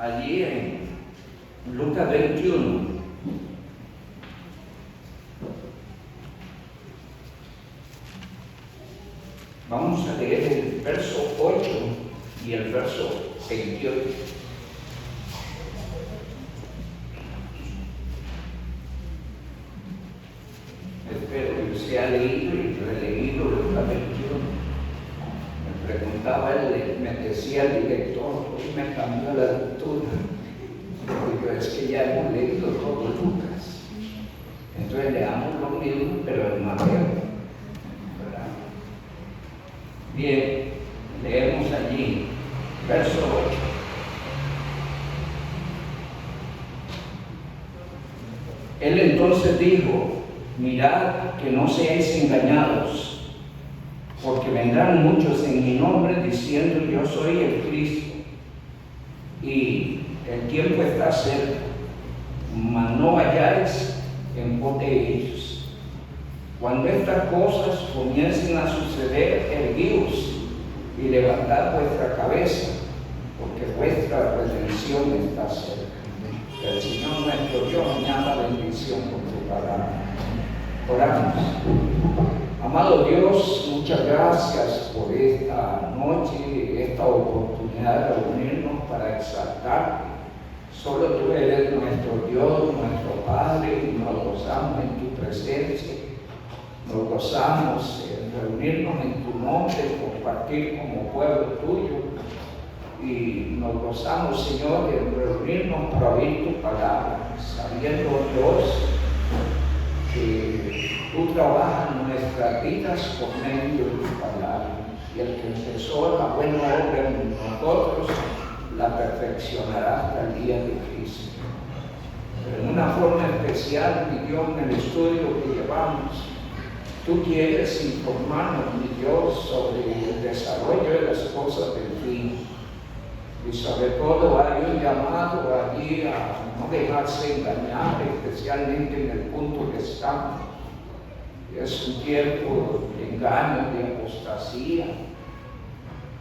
allí en Lucas 21. Vamos a leer el verso 8 y el verso 28. Espero que se ha leído y releído Lucas 21. Me preguntaba él, me decía el director, hoy me cambió la lectura. Digo, es que ya hemos leído todo Lucas. Entonces leamos lo mismo, pero en Mateo. ¿Verdad? Bien, leemos allí, verso 8. Él entonces dijo: mirad que no seáis engañados, porque vendrán muchos en mi nombre diciendo yo soy el Cristo, y el tiempo está cerca, mas no vayáis en pos de ellos. Cuando estas cosas comiencen a suceder, erguíos y levantad vuestra cabeza, porque vuestra redención está cerca. Que el Señor nuestro Dios añada bendición por tu palabra. Oramos. Amado Dios, muchas gracias por esta noche, esta oportunidad de reunirnos para exaltarte. Solo tú eres nuestro Dios, nuestro Padre, y nos gozamos en tu presencia. Nos gozamos en reunirnos en tu nombre, compartir como pueblo tuyo. Y nos gozamos, Señor, en reunirnos para oír tu palabra, sabiendo, Dios, que tú trabajas en nuestras vidas por medio de tu palabra. Y el que empezó la buena obra en nosotros, la perfeccionará hasta el día de Cristo. Pero en una forma especial, mi Dios, en el estudio que llevamos, tú quieres informarnos, mi Dios, sobre el desarrollo de las cosas del fin. Y sobre todo hay un llamado allí a no dejarse engañar, especialmente en el punto que estamos. Es un tiempo de engaño, de apostasía.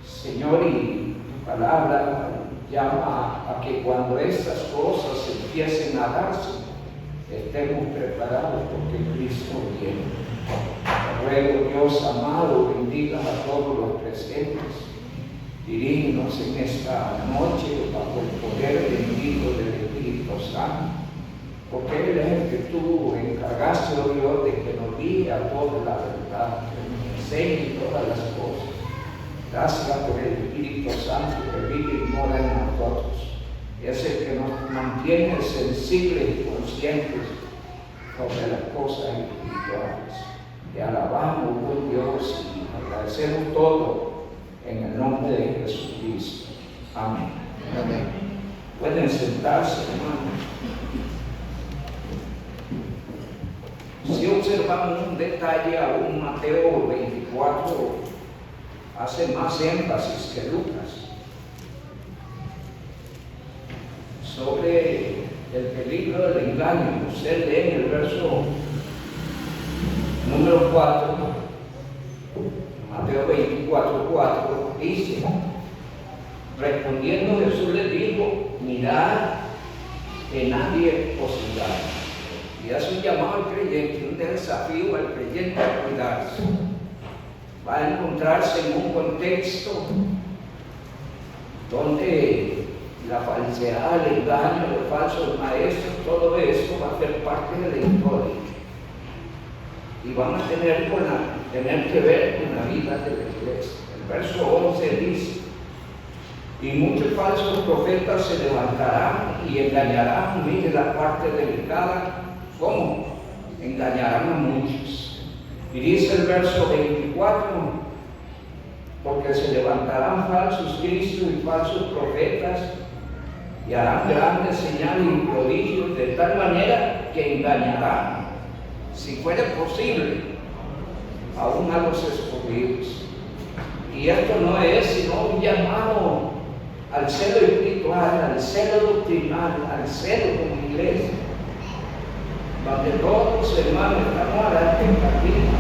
Señor, y tu palabra llama a que cuando estas cosas empiecen a darse, estemos preparados porque Cristo viene. Te ruego, Dios amado, bendiga a todos los presentes. Dirígenos en esta noche bajo el poder bendito del Espíritu Santo, porque Él es el que tú encargaste, oh Dios, de que nos guíe a toda la verdad, que nos enseñe todas las cosas. Gracias por el Espíritu Santo que vive y mora en nosotros. Es el que nos mantiene sensibles y conscientes sobre las cosas espirituales. Te alabamos, buen Dios, y agradecemos todo en el nombre de Jesucristo. Amén. Amén. Pueden sentarse, hermanos. Si observamos un detalle, aún Mateo 24 hace más énfasis que Lucas sobre el peligro del engaño. Usted lee en el verso número 4, Mateo 24:4, dice: respondiendo Jesús les dijo: mirad que nadie os engañe. Y hace un llamado al creyente, un desafío al creyente a cuidarse. Va a encontrarse en un contexto donde la falsedad, el engaño, los falsos maestros, todo esto va a ser parte de la historia. Y van a tener que ver con la vida de la iglesia. El verso 11 dice: y muchos falsos profetas se levantarán y engañarán. Mire la parte delicada, ¿cómo? Engañarán a muchos. Y dice el verso 24: porque se levantarán falsos cristos y falsos profetas y harán grandes señales y prodigios, de tal manera que engañarán, si fuera posible, aún a los escogidos. Y esto no es sino un llamado al celo espiritual, al celo doctrinal, al celo como iglesia, donde todos, hermanos, estamos a la expectativa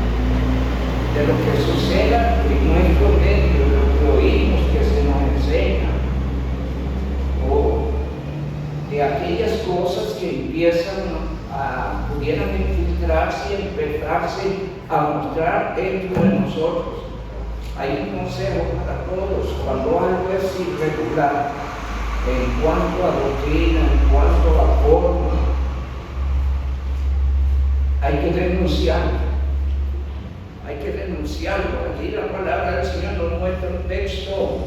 de lo que suceda en nuestro medio, de lo que oímos que se nos enseña. que aquellas cosas que pudieran infiltrarse y empezarse a mostrar dentro de nosotros. Hay un consejo para todos: cuando algo es irregular en cuanto a doctrina, en cuanto a forma, hay que denunciarlo. Hay que denunciarlo. Aquí la palabra del Señor nos muestra un texto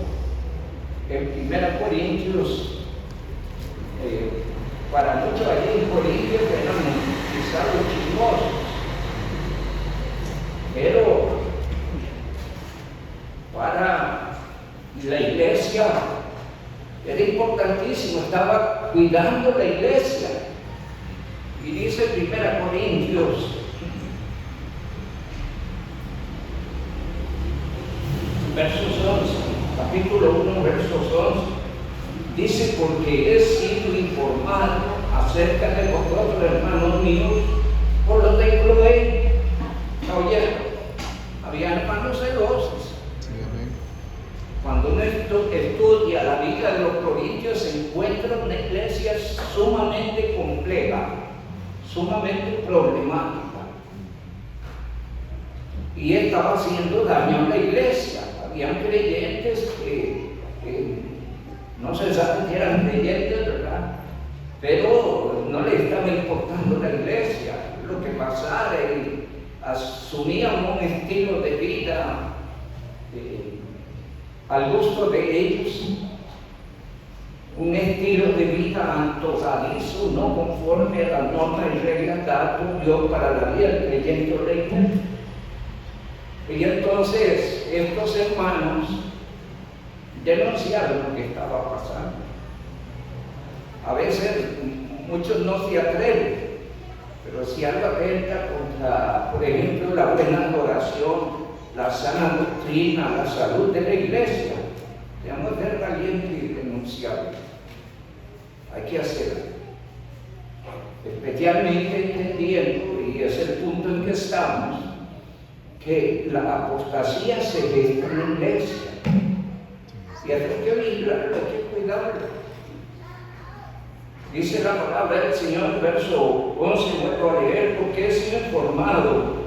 en 1 Corintios. Para muchos allí en Corintios eran quizás los chismosos, pero para la iglesia era importantísimo, estaba cuidando la iglesia. Y dice 1 Corintios versos 11, capítulo 1, versos 11, dice: porque he sido informado acerca de vosotros, hermanos míos, por lo de Cloé. Oye, había hermanos celosos. Cuando uno estudia la vida de los corintios, se encuentra una iglesia sumamente compleja, sumamente problemática, y estaba haciendo daño a la iglesia. Habían creyentes que no se sabe si eran creyentes, ¿verdad? Pero no le estaba importando la iglesia, lo que pasara, y asumían un estilo de vida al gusto de ellos, un estilo de vida antojadizo, no conforme a las normas y reglas dadas por Dios para la vida del creyente o la iglesia. Y entonces estos hermanos denunciaron lo que estaba pasando. A veces muchos no se atreven, pero si algo atenta contra, por ejemplo, la buena adoración, la sana doctrina, la salud de la iglesia, debemos ser valientes y denunciarlo. Hay que hacerlo, especialmente entendiendo, y es el punto en que estamos, que la apostasía se gesta en la iglesia. Y hay que vigilarlo, hay que cuidarlo. Dice la palabra del Señor, verso 11, vuelvo a leer: porque he sido informado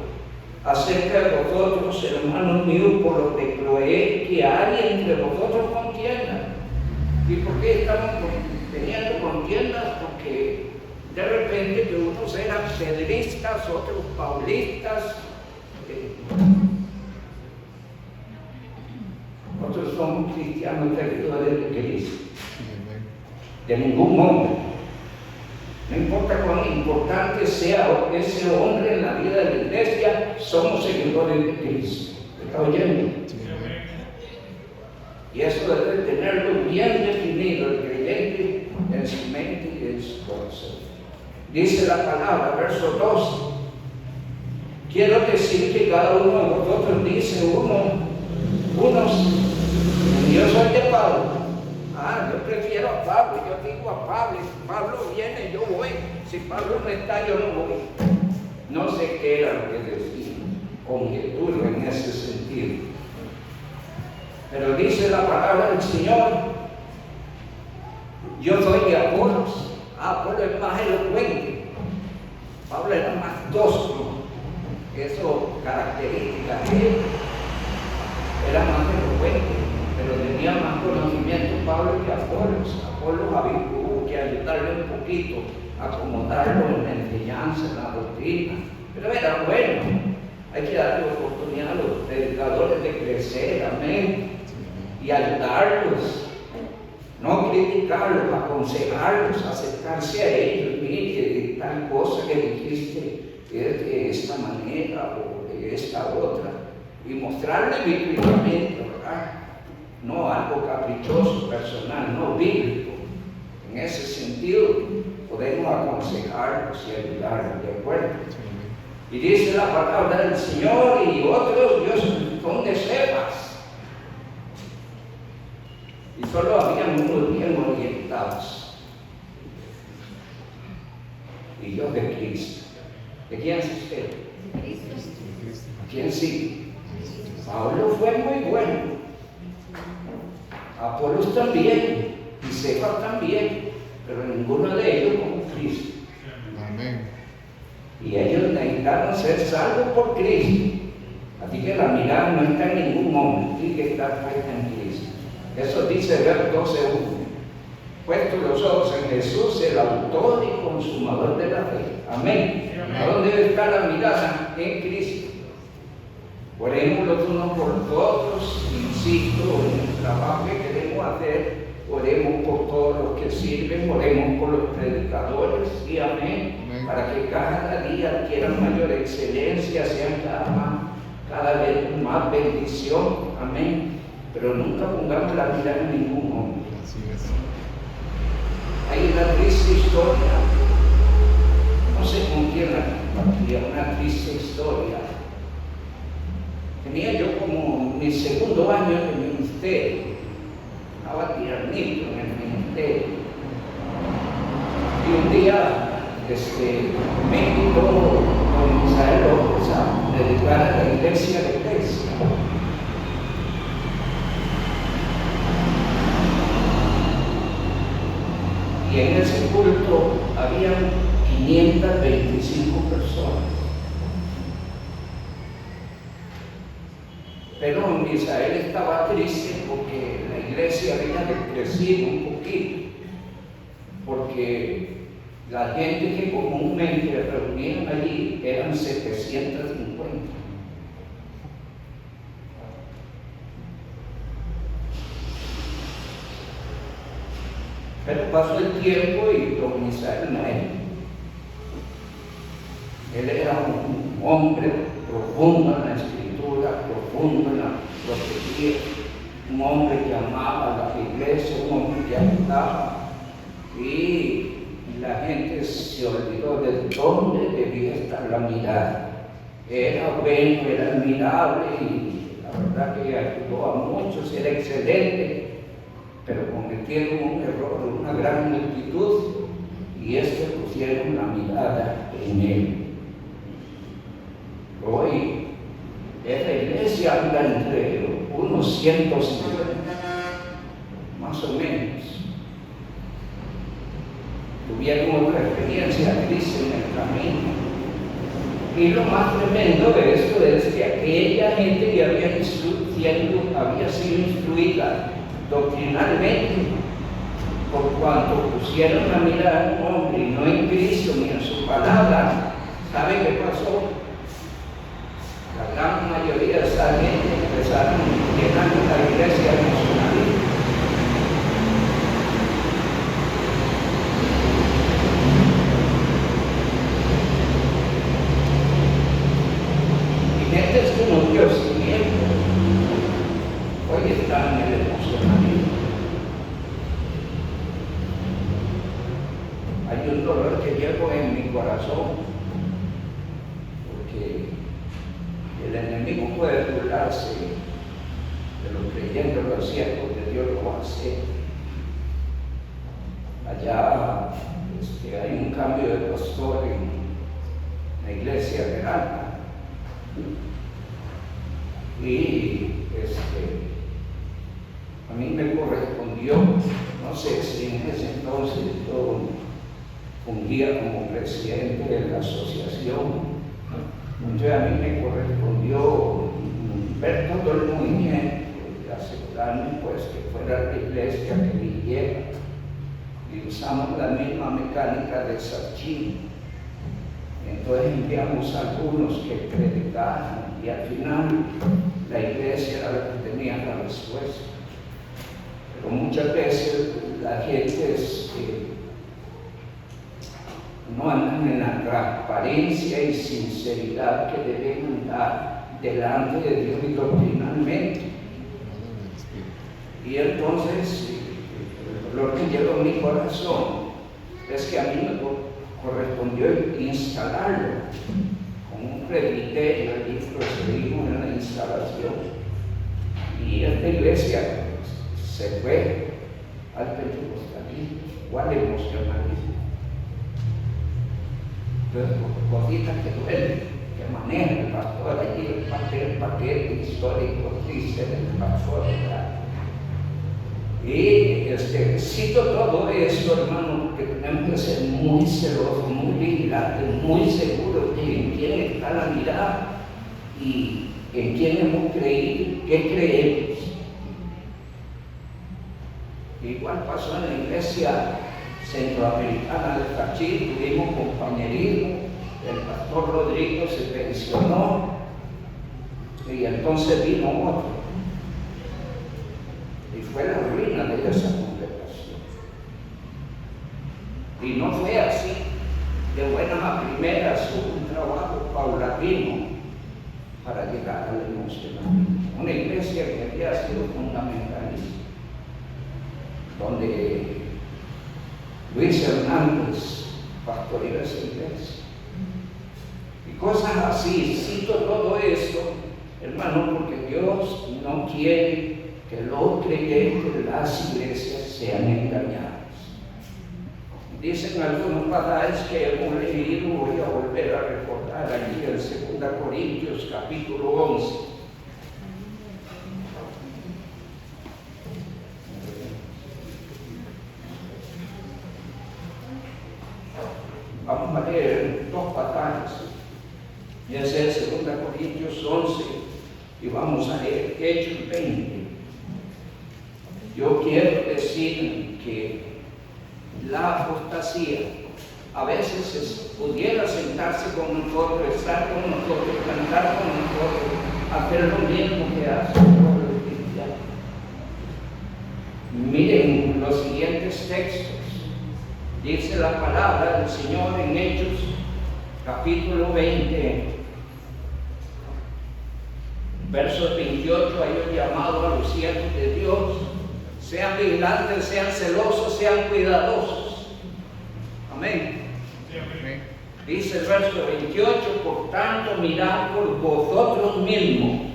acerca de vosotros, hermanos míos, por los de Cloé, que hay entre vosotros contienda. ¿Y por qué estamos teniendo contiendas? Porque de repente que unos eran pedristas, otros paulistas, otros son cristianos seguidores de Cristo. De ningún modo. No importa cuán importante sea ese hombre en la vida de la iglesia, somos seguidores de Cristo. ¿Me está oyendo? Y eso debe tenerlo bien definido el creyente en su mente y en su corazón. Dice la palabra, verso 12: quiero decir que cada uno de vosotros dice unos, yo soy de Pablo. Yo prefiero a Pablo, yo digo a Pablo, si Pablo viene, yo voy, si Pablo no está, yo no voy. No sé qué era lo que decía, conjetura en ese sentido. Pero dice la palabra del Señor: yo soy de Apolos. Apolos es más elocuente, Pablo era más tosco, eso característica de él, era más elocuente, pero tenía más conocimiento Pablo que Apolos. Apolos hubo que ayudarle un poquito, acomodarlo en la enseñanza, en la doctrina, pero era bueno. Hay que darle oportunidad a los predicadores de crecer, amén, y ayudarlos, no criticarlos, aconsejarlos, acercarse a ellos. Mire, tal cosa que dijiste es de esta manera o de esta otra, y mostrarle bíblicamente, ¿verdad? No algo caprichoso, personal, no bíblico. En ese sentido, podemos aconsejarlos y ayudarlos, ¿de acuerdo? Y dice la palabra del Señor: y otros Dios son de Cefas. Y solo habían unos bien orientados. Y yo de Cristo. ¿De quién es usted? De Cristo. ¿Quién sigue? Pablo fue muy bueno. Apolos también, y Cefas también, pero ninguno de ellos como Cristo. Amén. Y ellos necesitaron ser salvos por Cristo. Así que la mirada no está en ningún hombre, tiene que estar puesta en Cristo. Eso dice ver 12:1. Puestos los ojos en Jesús, el autor y consumador de la fe. Amén. ¿A dónde debe estar la mirada? En Cristo. Oremos los unos por los otros, insisto, en el trabajo que queremos hacer, oremos por todos los que sirven, oremos por los predicadores, y amén, para que cada día adquieran mayor excelencia, sean cada vez más bendición, amén, pero nunca pongamos la mirada en ningún hombre. Así es. Hay una triste historia, no sé con quién la compartía, una triste historia. Tenía yo como mi segundo año en el ministerio, estaba tiernito en el ministerio, y un día me invitó don Israel López a predicar a la iglesia de Grecia. Y en ese culto habían 525 personas. Pero Misael estaba triste porque la iglesia había decrecido un poquito, porque la gente que comúnmente reunían allí eran 750. Pero pasó el tiempo y don Misael él era un hombre profundo en la escritura, profundo en la profecía, un hombre que amaba a la iglesia, un hombre que ayudaba, y la gente se olvidó de dónde debía estar la mirada. Era bueno, era admirable y la verdad que ayudó a muchos, era excelente, pero cometieron un error, una gran multitud, y es que pusieron la mirada en él. Hoy, esta iglesia anda entre unos 150, más o menos. Tuvieron otra experiencia triste en el camino. Y lo más tremendo de esto es que aquella gente que había sido instruida doctrinalmente, por cuanto pusieron la mirada en un hombre y no en Cristo ni en su palabra, ¿sabe qué pasó? La gran mayoría de esa gente empezaron llenando la iglesia emocionalista. Y gente que no dio seguimiento, hoy están en el emocionalismo. Hay un dolor que llevo en mi corazón, porque el enemigo puede burlarse de los creyentes, los siervos de Dios lo hace. Allá hay un cambio de pastor en la iglesia de Alta. Y a mí me correspondió, no sé si en ese entonces yo fungía como presidente de la asociación. Entonces a mí me correspondió ver todo el movimiento y asegurarme pues que fuera la iglesia que dirigiera. Y usamos la misma mecánica de Sachin. Entonces enviamos a algunos que predicaran y al final la iglesia era la que tenía la respuesta. Pero muchas veces la gente no andan en la transparencia y sinceridad que deben andar delante de Dios y doctrinalmente. Y entonces, lo que lleva mi corazón es que a mí me correspondió instalarlo con un presbiterio, allí procedimos en la instalación. Y esta iglesia se fue al pentecostalismo, igual emocionalismo. Entonces, cositas que duelen, que maneja el pastor allí, el paquete histórico, dice del pastor, ¿verdad? Y cito todo esto, hermano, porque tenemos que ser muy celosos, muy vigilantes, muy seguros de en quién está la mirada y en quién hemos creído, qué creemos. Igual pasó en la iglesia centroamericana de Cachí, tuvimos compañerismo, el pastor Rodrigo se pensionó y entonces vino otro. Y fue la ruina de esa congregación. Y no fue así, de buenas a primeras, hubo un trabajo paulatino para llegar al emocionamiento. Una iglesia que había sido fundamentalista, donde Luis Hernández pastoreó esa iglesia. Y cosas así. Cito todo esto, hermano, porque Dios no quiere que los creyentes de las iglesias sean engañados. Dicen algunos pasajes que hemos leído, voy a volver a recordar allí en 2 Corintios capítulo 11. Vamos a leer dos pasajes. Y ese es 2 Corintios 11 y vamos a leer Hechos 20. Yo quiero decir que la apostasía a veces pudiera sentarse con nosotros, estar con nosotros, cantar con nosotros, hacer lo mismo que hace el pueblo cristiano. Miren los siguientes textos. Dice la palabra del Señor en Hechos capítulo 20, versos 28, hay un llamado a los siervos de Dios: sean vigilantes, sean celosos, sean cuidadosos. Amén. Sí, amén. Dice el verso 28, por tanto mirad por vosotros mismos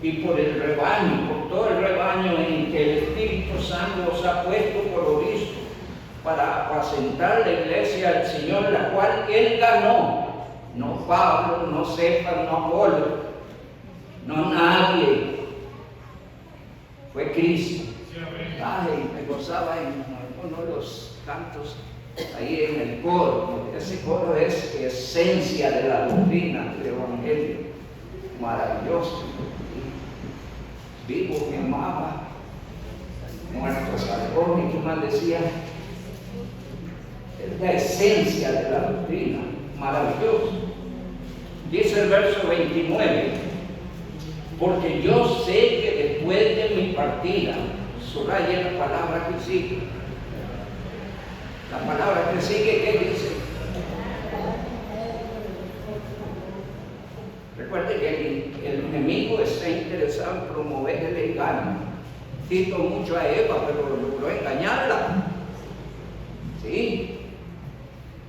y por el rebaño, por todo el rebaño en que el Espíritu Santo os ha puesto por obispo, para apacentar la iglesia del Señor, la cual Él ganó. No Pablo, no Cefas, no Apolo, no nadie. Fue Cristo. Ay, me gozaba en uno de los cantos ahí en el coro. Ese coro es esencia de la doctrina del Evangelio. Maravilloso. Vivo mi amaba, muerto salvó. ¿Y qué más decía? Es la esencia de la doctrina. Maravilloso. Dice el verso 29, porque yo sé que después de mi partida, subraya la palabra que sigue. La palabra que sigue, ¿qué dice? Recuerde que el enemigo está interesado en promover el engaño. Cito mucho a Eva, pero logró engañarla. ¿Sí?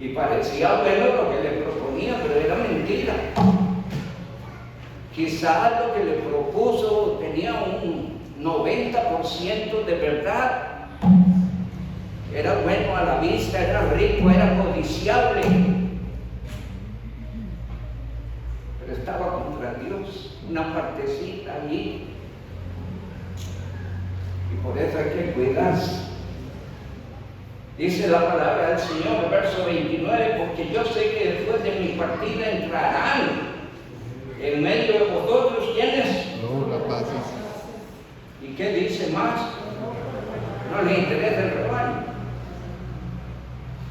Y parecía bueno lo que le proponía, pero era mentira. Quizás lo que le propuso tenía un 90% de verdad. Era bueno a la vista, era rico, era codiciable. Pero estaba contra Dios, una partecita allí. Y por eso hay que cuidarse. Dice la palabra del Señor, verso 29, porque yo sé que después de mi partida entrarán en medio de vosotros, ¿quiénes? No, la paz. ¿Y qué dice más? No le interesa el rebaño.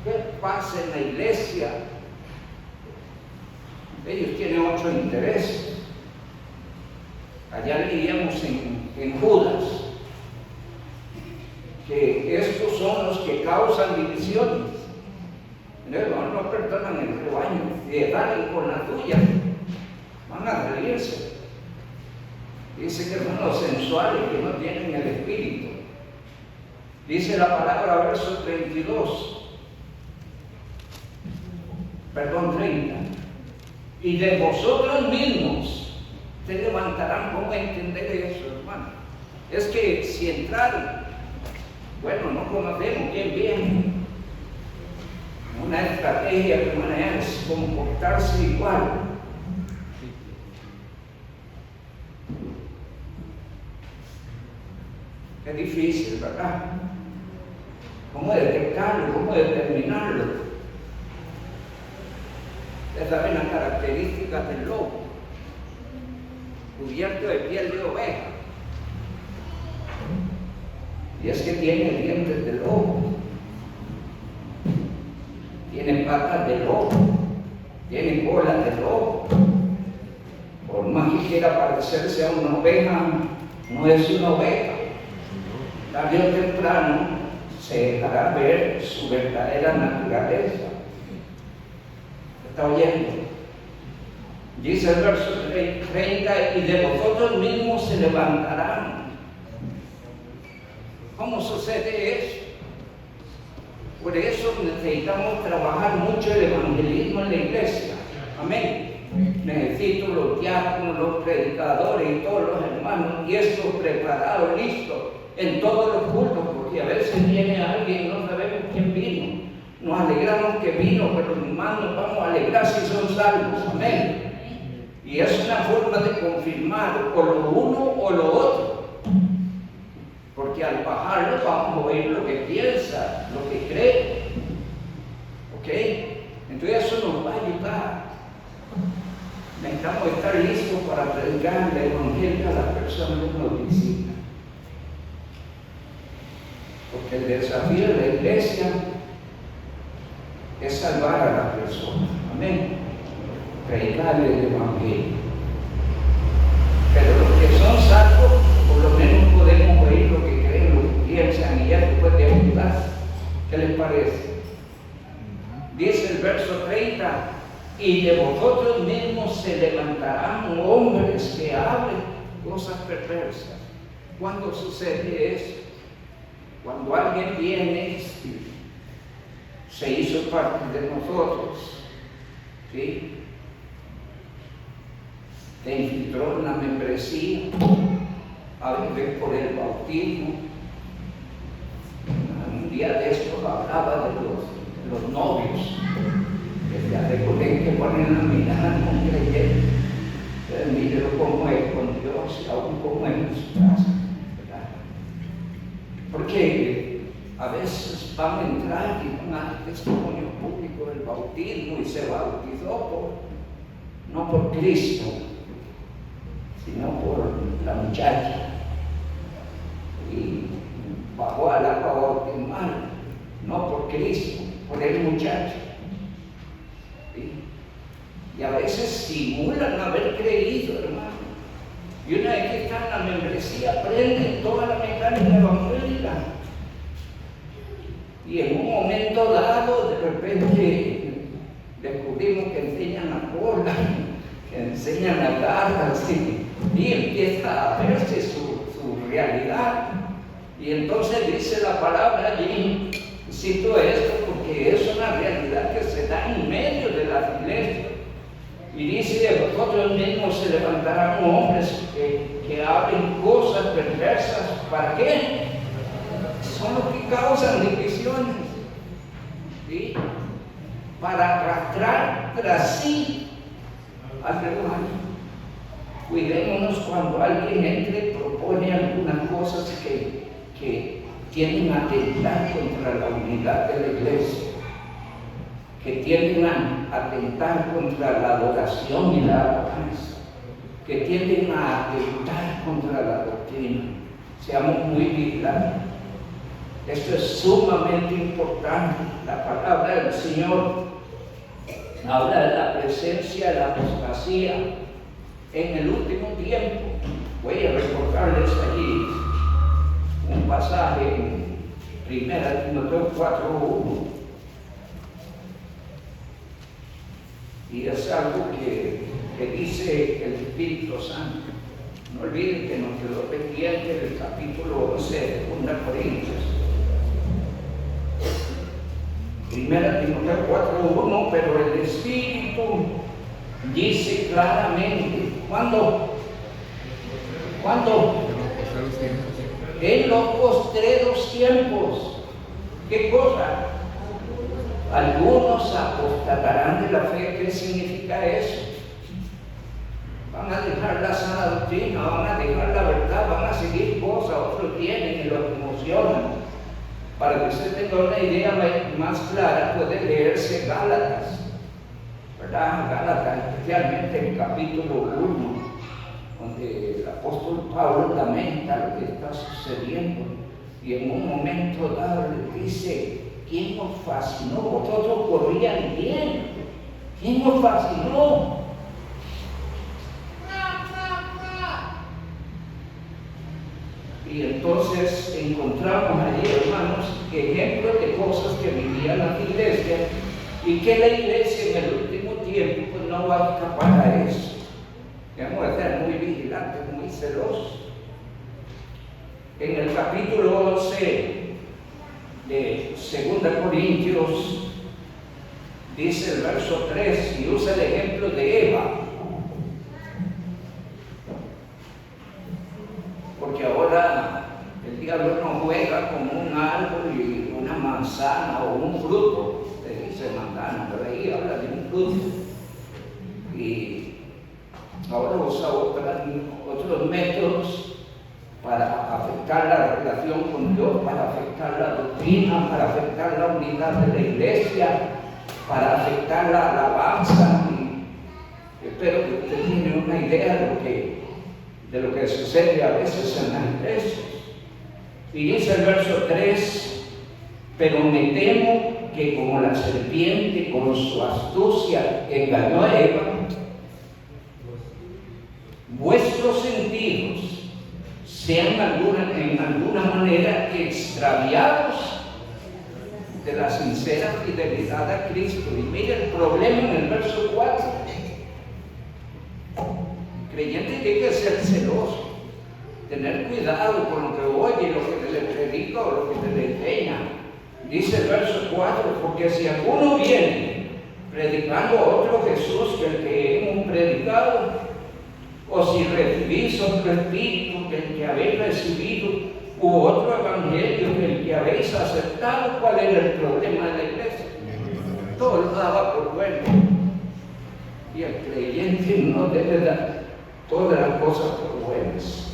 ¿Qué pasa en la iglesia? Ellos tienen otro interés. Allá leíamos en Judas que estos son los que causan divisiones. No perdonan el rebaño, y salen con la tuya, van a reírse. Dice que son los sensuales que no tienen el espíritu. Dice la palabra, verso 30. Y de vosotros mismos se levantarán. ¿Cómo entender eso, hermano? Es que si entraron, bueno, no conocemos quién viene. Una estrategia de manera es comportarse igual. Es difícil, ¿verdad? ¿Cómo detectarlo? ¿Cómo determinarlo? Ustedes saben las características del lobo. Cubierto de piel de oveja. Y es que tiene dientes de lobo, tiene patas de lobo, tiene cola de lobo. Por más que quiera parecerse a una oveja, no es una oveja. Tarde o temprano se dejará ver su verdadera naturaleza. ¿Está oyendo? Dice el verso 30, y de vosotros mismos se levantarán. ¿Cómo sucede eso? Por eso necesitamos trabajar mucho el evangelismo en la iglesia. Amén. Necesito los diáconos, los predicadores y todos los hermanos, y estos preparados, listos en todos los cultos, porque a veces viene alguien y no sabemos quién vino. Nos alegramos que vino, pero más nos vamos a alegrar si son salvos. Amén. Y es una forma de confirmar o lo uno o lo otro. Porque al bajarlo vamos a oír lo que piensa, lo que cree. ¿Ok? Entonces eso nos va a ayudar. Necesitamos estar listos para predicar el evangelio a las personas que nos visitan. Porque el desafío de la iglesia es salvar a las personas. Amén. Predicarle el evangelio. Pero los que son salvos, por lo menos podemos oír lo que creen, lo que piensan, y ya después de ayudar. ¿Qué les parece? Dice el verso 30, y de vosotros mismos se levantarán hombres que hablen cosas perversas. ¿Cuándo sucede eso? Cuando alguien viene y se hizo parte de nosotros, ¿sí? Te infiltró en la membresía, a veces por el bautismo. Un día de esto hablaba de los novios, que ya recuerden que ponen la mirada a un creyente. Mírelo cómo es con Dios y aún cómo es en su casa, ¿verdad? Porque a veces van a entrar y van a dar testimonio público del bautismo y se bautizó no por Cristo, sino por la muchacha. Y bajó al agua bautismal, no por Cristo, por el muchacho. ¿Sí? Y a veces simulan haber creído, hermano. Y una vez que está en la membresía, aprenden toda la mecánica evangélica. Y en un momento dado, de repente, descubrimos que enseñan la cola, que enseñan las garras, ¿sí? Y empieza a verse su realidad. Y entonces dice la palabra allí, cito esto porque es una realidad que se da en medio de la iglesia. Y dice, de vosotros mismos se levantarán hombres que hablen cosas perversas. ¿Para qué? Son los que causan divisiones. ¿Sí? Para arrastrar tras sí al rebaño. Cuidémonos cuando alguien entre y propone algunas cosas que tienden a atentar contra la unidad de la iglesia, que tienden a atentar contra la adoración y la alabanza, que tienden a atentar contra la doctrina. Seamos muy vigilantes. Esto es sumamente importante. La palabra del Señor habla de la presencia de la apostasía en el último tiempo. Voy a recordarles allí un pasaje en 1 Timoteo 4:1. Y es algo que dice el Espíritu Santo. No olviden que nos quedó pendiente del capítulo 11 de 2 Corintios. 1 Timoteo 4:1, pero el Espíritu dice claramente, ¿cuándo? En los postreros tiempos. ¿Qué cosa? Algunos apostatarán de la fe. ¿Qué significa eso? van a dejar la sana doctrina, van a dejar la verdad, van a seguir cosas, otros vienen y los emocionan. Para que usted tenga una idea más clara, puede leerse Gálatas, ¿verdad? Gálatas, especialmente el capítulo 1, donde el apóstol Pablo lamenta lo que está sucediendo y en un momento dado le dice: ¿quién os fascinó? Vosotros corrían bien. ¿Quién os fascinó? Y entonces encontramos allí, hermanos, ejemplos de cosas que vivían la iglesia y que la iglesia en el último tiempo pues, no va a escapar a eso. Debemos estar muy vigilantes, muy celosos. En el capítulo 11 de 2 Corintios dice el verso 3 y usa el ejemplo de Eva. Porque ahora el diablo no juega con un árbol y una manzana o un fruto, le dice manzana, pero ahí habla de un fruto. Y ahora usa otros métodos para afectar la relación con Dios, para afectar la doctrina, para afectar la unidad de la iglesia, para afectar la alabanza. Y espero que usted tiene una idea de lo que sucede a veces en las iglesias. Y dice el verso 3: pero me temo que como la serpiente con su astucia engañó a Eva, vuestros sentidos sean en alguna manera extraviados de la sincera fidelidad a Cristo. Y mire el problema en el verso 4. El creyente tiene que ser celoso, tener cuidado con lo que oye, lo que le predica o lo que le enseña. Dice el verso 4: porque si alguno viene predicando a otro Jesús que el que hemos predicado, o si recibís otro espíritu que el que habéis recibido, u otro evangelio que el que habéis aceptado, ¿cuál era el problema de la iglesia? Todo lo daba por bueno. Y el creyente no debe dar todas las cosas por buenas.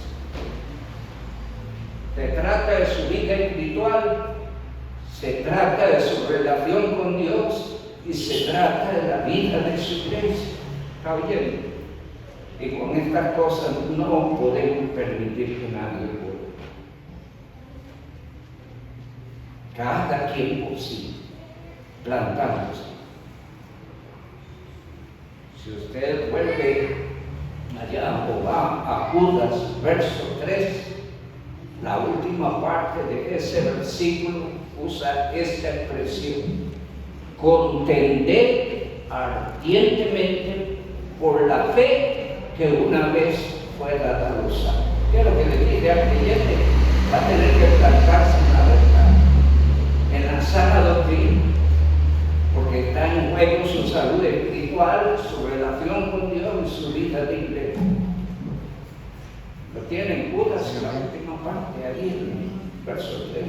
Se trata de su vida espiritual, se trata de su relación con Dios y se trata de la vida de su iglesia. ¿Está oyendo? Y con estas cosas no podemos permitir que nadie vuelva. Cada quien por sí, plantándose. Si usted vuelve allá o va a Judas, verso 3, la última parte de ese versículo usa esta expresión: contended ardientemente por la fe que una vez fue dada a los santos. ¿Qué es lo que le dice al creyente? Va a tener que plantarse en la verdad, en la sana doctrina, porque está en juego su salud espiritual, su relación con Dios y su vida de iglesia. Lo tienen Judas en la última parte, ahí en el verso 3.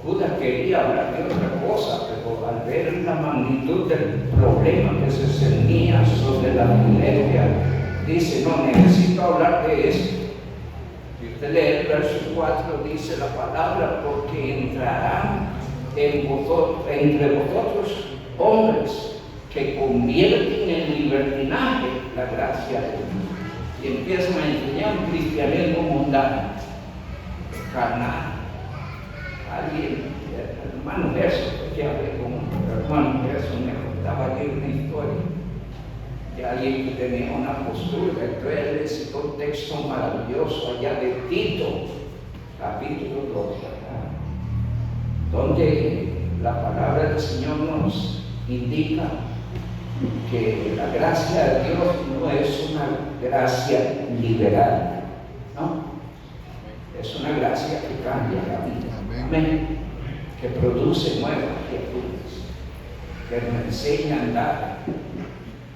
Judas quería hablar de otra cosa, pero al ver la magnitud del problema que se cernía sobre la iglesia, dice: no, necesito hablar de esto. Y usted lee el verso 4, dice la palabra: porque entrarán entre vosotros hombres que convierten en libertinaje la gracia de Dios. Y empiezan a enseñar un cristianismo mundano, carnal. Alguien, el hermano Gerson, que hablé con el hermano Gerson, me contaba aquí una historia de alguien que tenía una postura. Entonces él le citó un texto maravilloso allá de Tito, capítulo 2, donde la palabra del Señor nos indica que la gracia de Dios no es una gracia liberal, ¿no? Es una gracia que cambia la vida. Amén. Que produce nuevas criaturas, que nos enseña a andar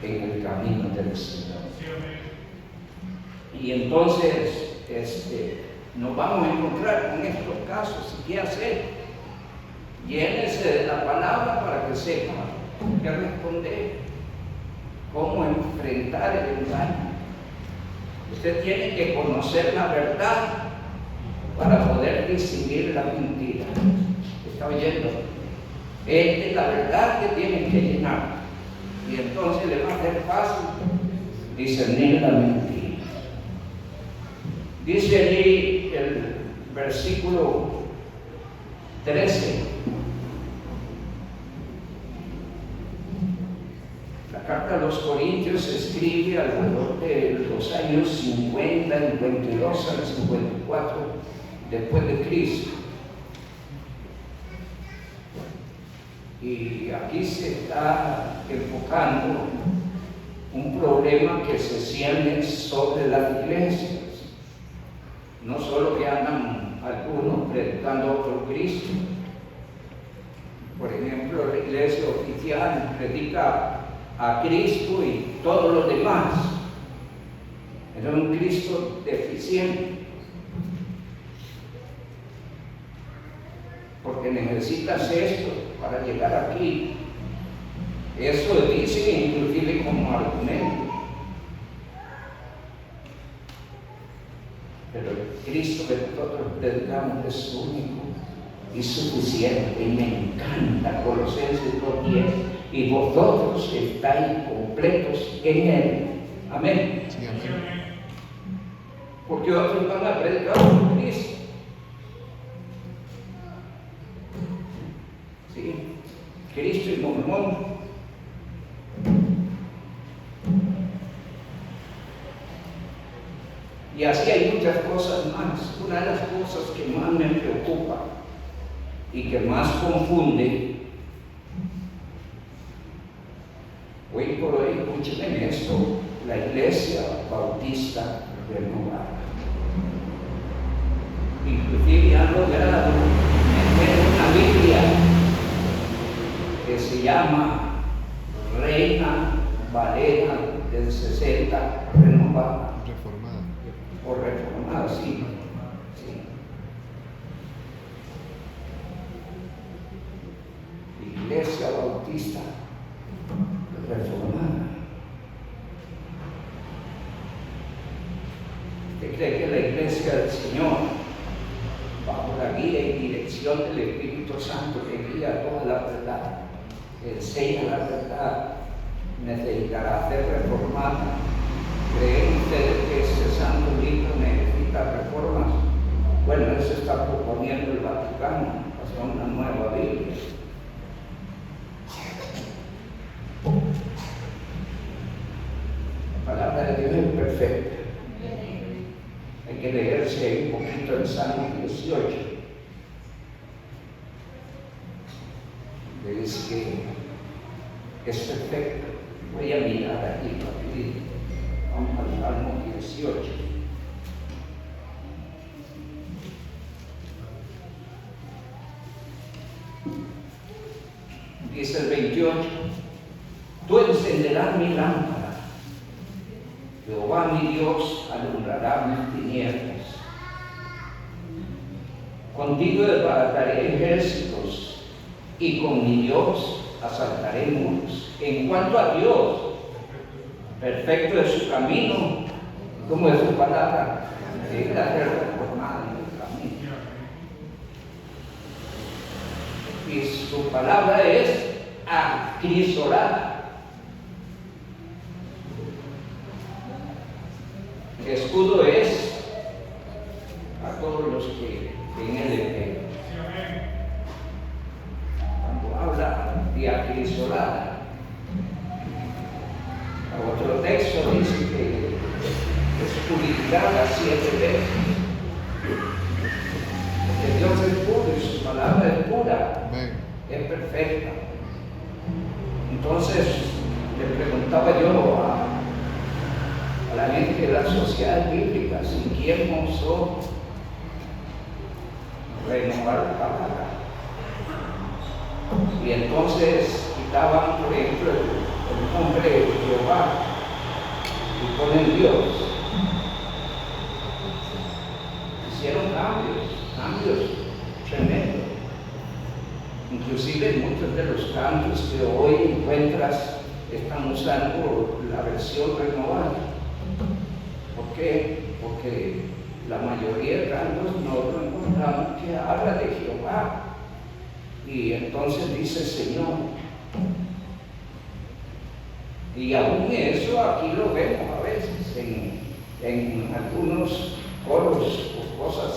en el camino del Señor. Y entonces nos vamos a encontrar con estos casos. ¿Y qué hacer? Llénese de la palabra para que sepa qué responder. cómo enfrentar el engaño. Usted tiene que conocer la verdad para poder distinguir la mentira. ¿Está oyendo? Es la verdad que tiene que llenar. Y entonces le va a ser fácil discernir la mentira. Dice allí el versículo 13. La carta a los Corintios se escribe alrededor de los años 50, 52 al 54 después de Cristo. Y aquí se está enfocando un problema que se cierne sobre las iglesias. No solo que andan algunos predicando otro Cristo. Por ejemplo, la iglesia oficial predica a Cristo y todos los demás. Es un Cristo deficiente. Porque necesitas esto para llegar aquí. Eso dicen inclusive como argumento. Pero el Cristo que nosotros predicamos es único y suficiente, y me encanta Colosenses 2:10, y vosotros estáis completos en Él. Amén. Sí, amén. Porque otros van a predicar por Cristo. Sí, Cristo y Mormón. Y así hay muchas cosas más. Una de las cosas que más me preocupa y que más confunde, hoy por hoy, escúchenme esto, la Iglesia Bautista Renovada. Inclusive han logrado meter una Biblia que se llama Reina Valera del 60 Renovada. Reformada. O reformada, sí. Iglesia Bautista Reformada. ¿Usted cree que la Iglesia del Señor, bajo la guía y dirección del Espíritu Santo que guía toda la verdad, que enseña la verdad, necesitará ser reformada? ¿Creen ustedes que este santo libro necesita reformas? Bueno, eso está proponiendo el Vaticano, hacer una nueva Biblia. La palabra de Dios es perfecta. Hay que leerse un poquito en Salmo 18. Le dice que es perfecta. Voy a mirar aquí rapidito. Vamos al Salmo 18. Dice el 28. Tú encenderás mi lámpara. Jehová mi Dios alumbrará mis tinieblas. Contigo desbarataré ejércitos y con mi Dios asaltaré muros. En cuanto a Dios, perfecto es su camino, como es su palabra, debe ser reformada en el camino. Y su palabra es acrisolada. El escudo es a todos los que en él creen. Cuando habla de acrisolada, otro texto dice que es purificada 7 veces. Porque Dios es puro y su palabra es pura, es perfecta. Entonces le preguntaba yo a la gente de la sociedad bíblica si queremos renovar la palabra. Y entonces quitaban, por ejemplo, el nombre de Jehová y ponen Dios. Hicieron cambios tremendos. Inclusive muchos de los cantos que hoy encuentras están usando la versión renovada. ¿Por qué? Porque la mayoría de cantos no lo encontramos que habla de Jehová. Y entonces dice Señor. Y aún eso aquí lo vemos a veces en algunos coros o cosas.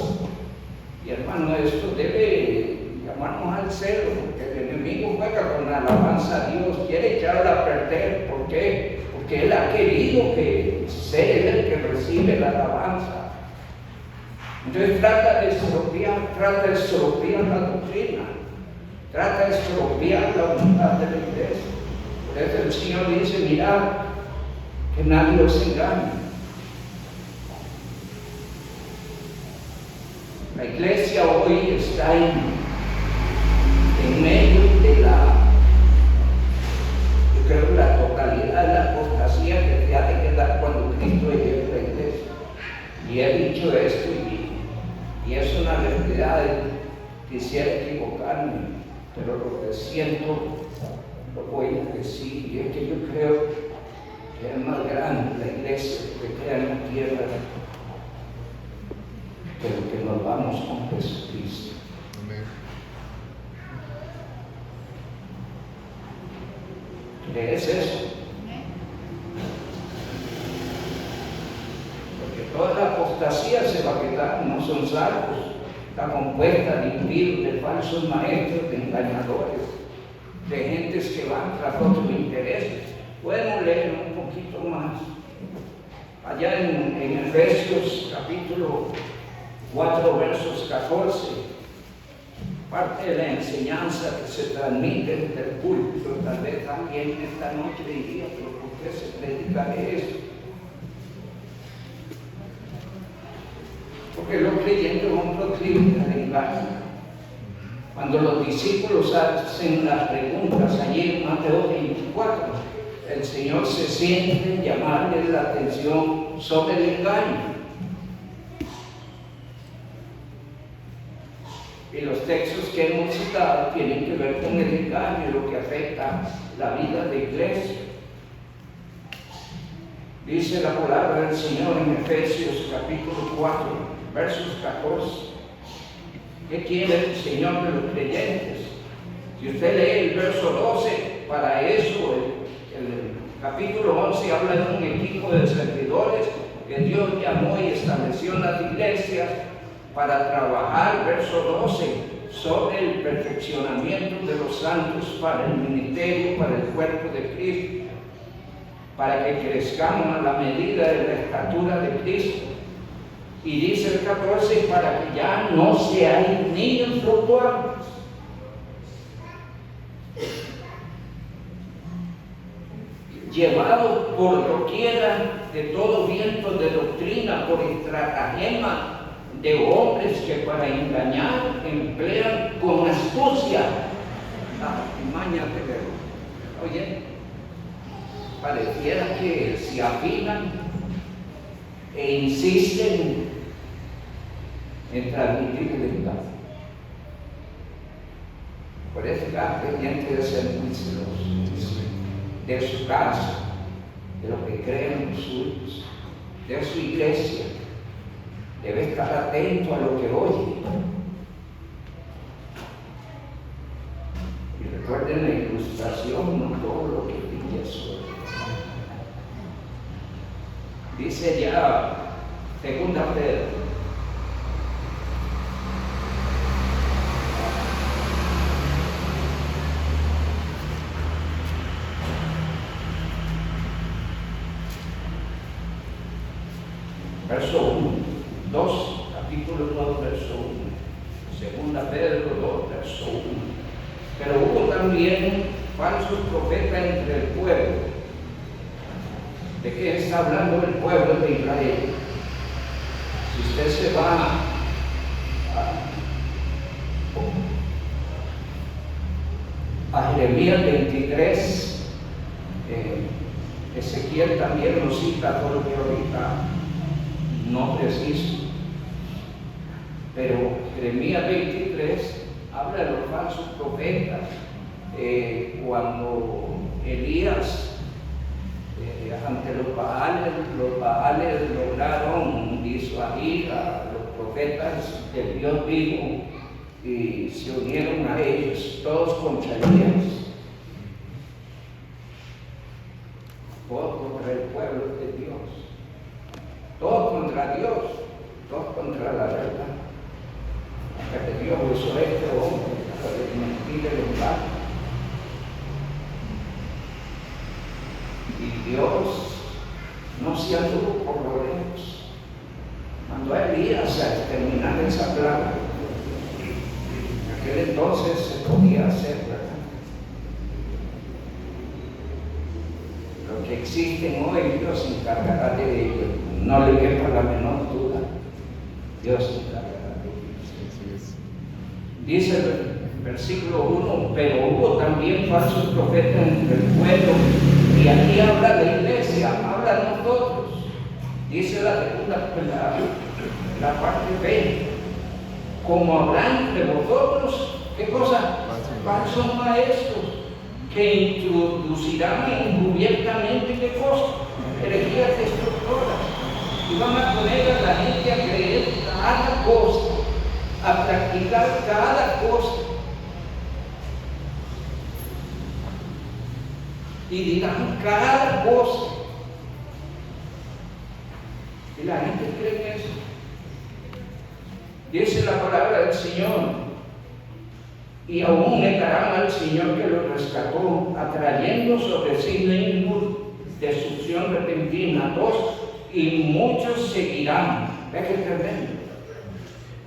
Y hermano, esto debe llamarnos al celo, porque el enemigo juega con la alabanza a Dios, quiere echarla a perder. ¿Por qué? Porque él ha querido que sea él el que recibe la alabanza. Entonces trata de estropear la doctrina, trata de estropear la unidad de la iglesia. Por eso el Señor dice, mirad, que nadie os engañe. La iglesia hoy está en medio de yo creo que la totalidad de la apostasía que te ha de quedar cuando Cristo llegue a la iglesia. Y he dicho esto y es una realidad. Quisiera equivocarme, pero lo que siento lo voy a decir, y es que yo creo que es más grande la iglesia que queda en la tierra, pero que nos vamos con Jesucristo. Amén. ¿Crees eso? Porque toda la apostasía se va a quedar, no son salvos. Está compuesta de impíos, de falsos maestros, de engañadores, de gentes que van tras otros intereses. Podemos leer un poquito más. Allá en Efesios capítulo 4 versos 14, parte de la enseñanza que se transmite desde el púlpito, tal vez también esta noche diría, pero ¿por qué se predica de eso? Porque los creyentes son proclives al engaño. Cuando los discípulos hacen las preguntas allí en Mateo 24, el Señor se siente en llamarles la atención sobre el engaño. Y los textos que hemos citado tienen que ver con el engaño y lo que afecta la vida de iglesia. Dice la palabra del Señor en Efesios capítulo 4, versos 14. ¿Qué quiere el Señor de los creyentes? Si usted lee el verso 12, para eso el capítulo 11 habla de un equipo de servidores que Dios llamó y estableció en las iglesias para trabajar, verso 12, sobre el perfeccionamiento de los santos para el ministerio, para el cuerpo de Cristo, para que crezcamos a la medida de la estatura de Cristo. Y dice el 14, para que ya no seáis niños fluctuantes, llevados por doquiera de todo viento de doctrina, por estratagema de hombres que para engañar emplean con astucia mañas de verbo. Oye, pareciera que se afinan e insisten en transmitir el engaño. Por eso cada creyente debe ser muy celoso de su casa, de lo que creen los suyos, de su iglesia. Debe estar atento a lo que oye. Y recuerden la ilustración, no todo lo que brilla sobre. Dice ya, segunda Pedro, verso 1. 2, capítulo 2, verso 1. Segunda Pedro 2, verso 1. Pero hubo también falsos profetas entre el pueblo. ¿De qué está hablando el pueblo de Israel? Si usted se va a Jeremías 23, Ezequiel también nos cita todo lo que ahorita no preciso, pero Jeremías 23 habla de los falsos profetas. Cuando Elías ante los Baales lograron disuadir a los profetas del Dios vivo y se unieron a ellos, todos contra Elías, todos contra el pueblo de Dios, todos contra Dios, todos contra la verdad. Hasta que Dios usó a este hombre para desmentir el embate. Y Dios no se anduvo por rodeos. Mandó a Elías a exterminar esa plaga. En aquel entonces se podía hacer, ¿verdad? Lo que existen hoy, Dios se encargará de ello. No le quepa la menor duda. Dios se encargará de ello. Dice el versículo 1, pero hubo también falsos profetas entre el pueblo. Y aquí habla de iglesia, habla de nosotros. Dice la segunda, la parte B, como habrá entre vosotros, ¿qué cosa? Falsos maestros, que introducirán encubiertamente, ¿qué cosa? Herejías destructoras. Y van a poner a la gente a creer cada cosa, a practicar cada cosa. Y dirán cada cosa. Y la gente cree en eso. Dice la palabra del Señor. Y aún negarán al Señor que los rescató, atrayendo sobre sí destrucción repentina. Y muchos seguirán. ¿Ve qué tremendo?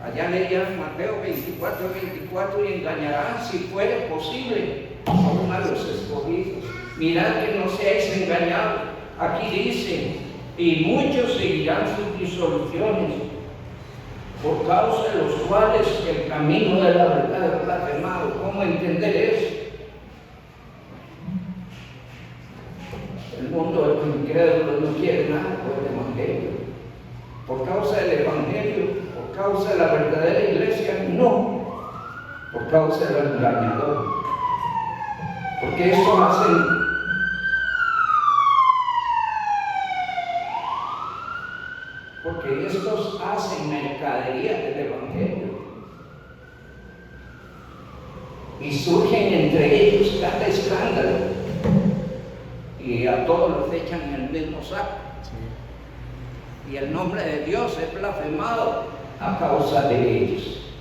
Allá leían Mateo 24 y engañarán, si fuere posible, aún a los escogidos. Mirad que no seáis engañados. Aquí dice, y muchos seguirán sus disoluciones, por causa de los cuales el camino de la verdad es blasfemado. ¿Cómo entender eso? El mundo de los incrédulos no quiere nada por el Evangelio. Por causa del Evangelio, por causa de la verdadera iglesia, no. Por causa del engañador. Porque eso hacen. Porque estos hacen mercadería del Evangelio. Y surgen entre ellos cada escándalo. Y a todos los echan en el mismo saco. Sí. Y el nombre de Dios es blasfemado a causa de ellos.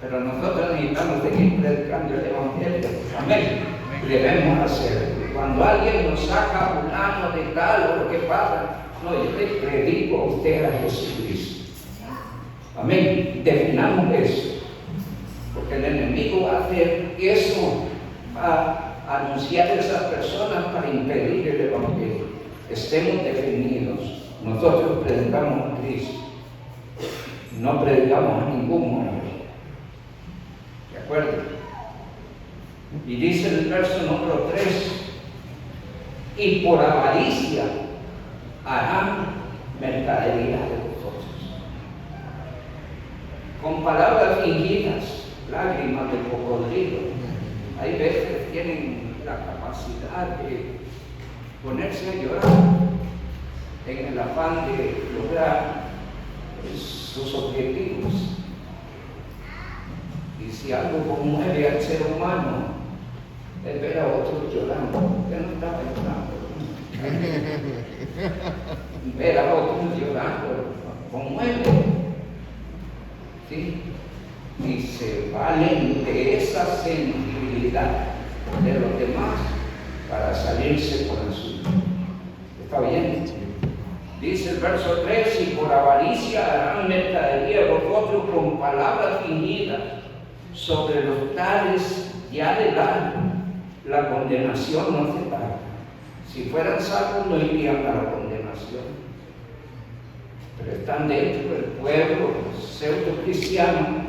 Pero nosotros necesitamos seguir predicando el Evangelio. Amén. Debemos hacerlo. Cuando alguien nos saca a fulano de tal o lo que pasa, no, yo le predico a usted a Jesucristo. Amén. Definamos eso. Porque el enemigo va a hacer eso, va a anunciar a esas personas para impedir el Evangelio. Estemos definidos. Nosotros predicamos a Cristo. No predicamos a ningún hombre. ¿De acuerdo? Y dice el verso número 3, y por avaricia harán mercadería de vosotros, con palabras fingidas, lágrimas de cocodrilo. Hay veces que tienen la capacidad de ponerse a llorar en el afán de lograr sus objetivos. Y si algo conmueve al ser humano, es ver a otros llorando. ¿Qué no está pensando? Ver a otros llorando conmueve. ¿Sí? Y se valen de esa sensibilidad de los demás para salirse por el suyo. ¿Está bien? Dice el verso 3, y por avaricia harán mercadería de vosotros con palabras fingidas, sobre los tales ya de la condenación no se tarda. Si fueran salvos no irían a la condenación. Pero están dentro del pueblo pseudo cristiano.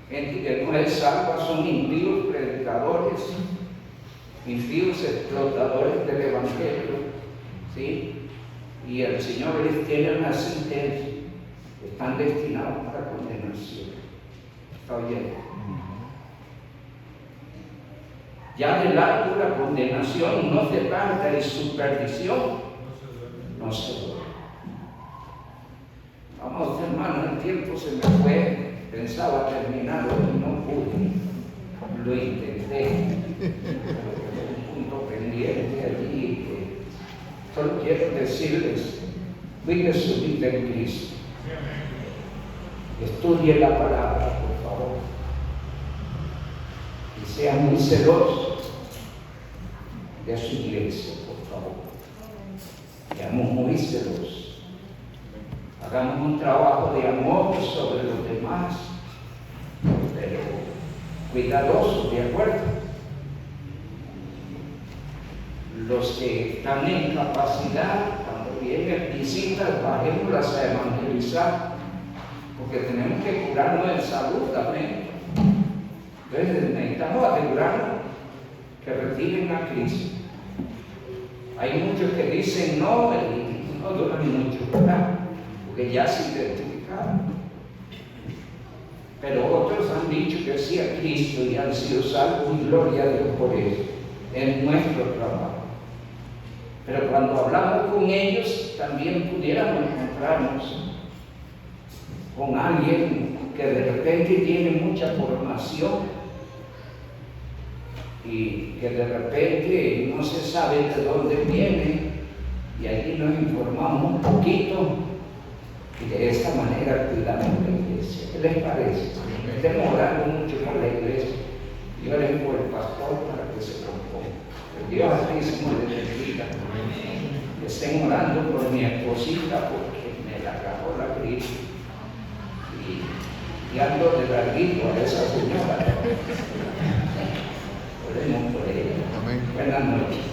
Gente que no es salva, son impíos predicadores, impíos explotadores del Evangelio. ¿Sí? Y el Señor les tiene una sentencia. Están destinados para condenación. ¿Está bien? Ya de largo la condenación no se tarda y su perdición no se ve. Vamos, hermano, el tiempo se me fue, pensaba terminarlo y no pude, lo intenté, un punto pendiente allí. Solo quiero decirles, vive su vida en Cristo, estudie la palabra, por favor, y sea muy celoso de su iglesia, por favor. Seamos muy celosos. Hagamos un trabajo de amor sobre los demás, pero cuidadosos, ¿de acuerdo? Los que están en capacidad, cuando vienen visitas, bajémoslas a evangelizar, porque tenemos que curarnos de salud también. Entonces necesitamos asegurarnos que reciben a Cristo. Hay muchos que dicen no y no duran mucho, ¿verdad? Porque ya se identificaron. Pero otros han dicho que sí a Cristo y han sido salvos, y gloria a Dios por eso. Es nuestro trabajo. Pero cuando hablamos con ellos, también pudiéramos encontrarnos con alguien que de repente tiene mucha formación y que de repente no se sabe de dónde viene, y allí nos informamos un poquito y de esta manera cuidamos la iglesia. ¿Qué les parece? Estemos orando mucho por la iglesia y oren por el pastor para que se componga. Que Dios Altísimo les bendiga. Estén orando por mi esposita porque me la agarró la crisis y ando de larguito a esa señora. Oremos por ella. Amén. Buenas noches.